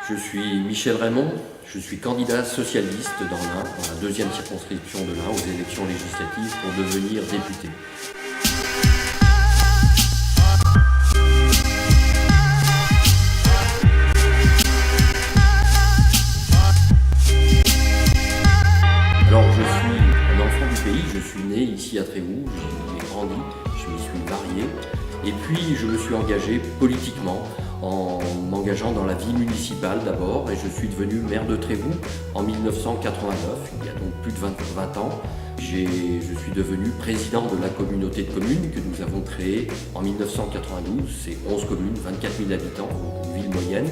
Je suis Michel Raymond, je suis candidat socialiste dans l'Ain, dans la deuxième circonscription de l'Ain, aux élections législatives pour devenir député. Alors je suis un enfant du pays, je suis né ici à Trévoux, j'y ai grandi, je m'y suis marié, et puis je me suis engagé politiquement en m'engageant dans la vie municipale d'abord, et je suis devenu maire de Trévoux en 1989, il y a donc plus de 20 ans. Je suis devenu président de la communauté de communes que nous avons créée en 1992, c'est 11 communes, 24 000 habitants, donc une ville moyenne.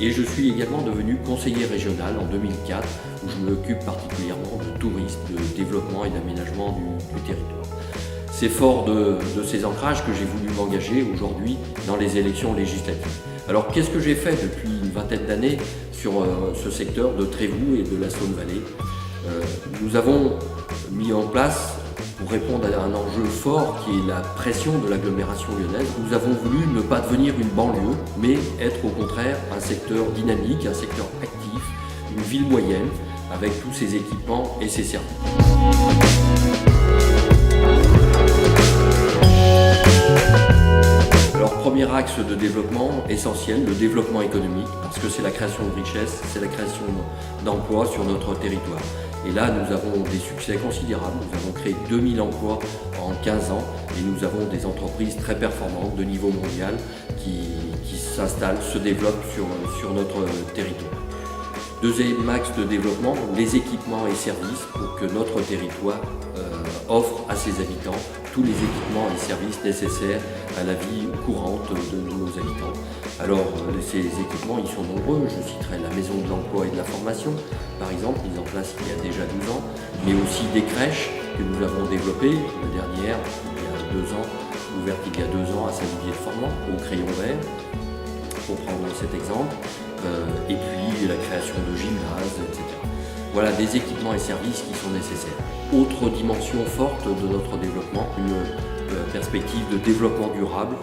Et je suis également devenu conseiller régional en 2004, où je m'occupe particulièrement de tourisme, de développement et d'aménagement du territoire. C'est fort de ces ancrages que j'ai voulu m'engager aujourd'hui dans les élections législatives. Alors qu'est-ce que j'ai fait depuis une vingtaine d'années sur ce secteur de Trévoux et de la Saône-Vallée? Nous avons mis en place, pour répondre à un enjeu fort qui est la pression de l'agglomération lyonnaise, nous avons voulu ne pas devenir une banlieue, mais être au contraire un secteur dynamique, un secteur actif, une ville moyenne, avec tous ses équipements et ses services. Alors, premier axe de développement essentiel, le développement économique, parce que c'est la création de richesses, c'est la création d'emplois sur notre territoire. Et là, nous avons des succès considérables. Nous avons créé 2000 emplois en 15 ans et nous avons des entreprises très performantes de niveau mondial qui s'installent, se développent sur notre territoire. Deuxième axe de développement, les équipements et services pour que notre territoire offre à ses habitants tous les équipements et services nécessaires à la vie courante de nos habitants. Alors ces équipements, ils sont nombreux. Je citerai la maison de l'emploi et de la formation, par exemple, mise en place il y a déjà 12 ans, mais aussi des crèches que nous avons développées. La dernière, il y a 2 ans, ouverte il y a 2 ans à Saint-Didier-de-Formans, au crayon vert, pour prendre cet exemple, et puis la création de gymnases, etc. Voilà des équipements et services qui sont nécessaires. Autre dimension forte de notre développement, une perspective de développement durable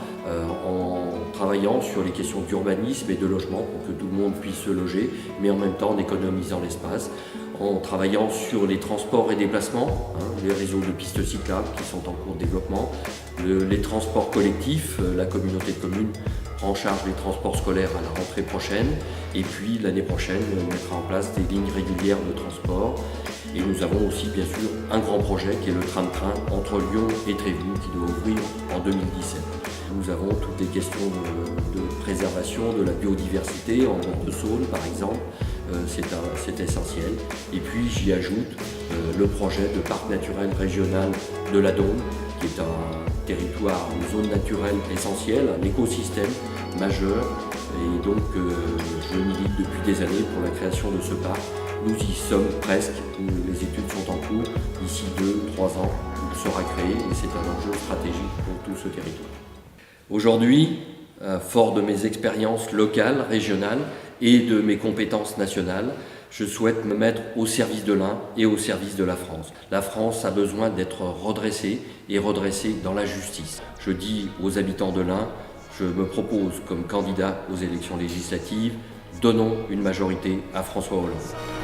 en travaillant sur les questions d'urbanisme et de logement pour que tout le monde puisse se loger, mais en même temps en économisant l'espace, en travaillant sur les transports et déplacements, les réseaux de pistes cyclables qui sont en cours de développement, les transports collectifs, la communauté de communes prend en charge les transports scolaires à la rentrée prochaine, et puis l'année prochaine on mettra en place des lignes régulières de transport. Et nous avons aussi bien sûr un grand projet qui est le train-train entre Lyon et Trévoux qui doit ouvrir en 2017. Nous avons toutes les questions de préservation de la biodiversité en Meurthe-de-Saône par exemple, c'est essentiel. Et puis j'y ajoute le projet de parc naturel régional de la Dôme, qui est un territoire, une zone naturelle essentielle, un écosystème majeur. Et donc je milite depuis des années pour la création de ce parc. Nous y sommes presque, les études sont en cours, d'ici 2-3 ans, il sera créé et c'est un enjeu stratégique pour tout ce territoire. Aujourd'hui, fort de mes expériences locales, régionales et de mes compétences nationales, je souhaite me mettre au service de l'Ain et au service de la France. La France a besoin d'être redressée et redressée dans la justice. Je dis aux habitants de l'Ain, je me propose comme candidat aux élections législatives, donnons une majorité à François Hollande.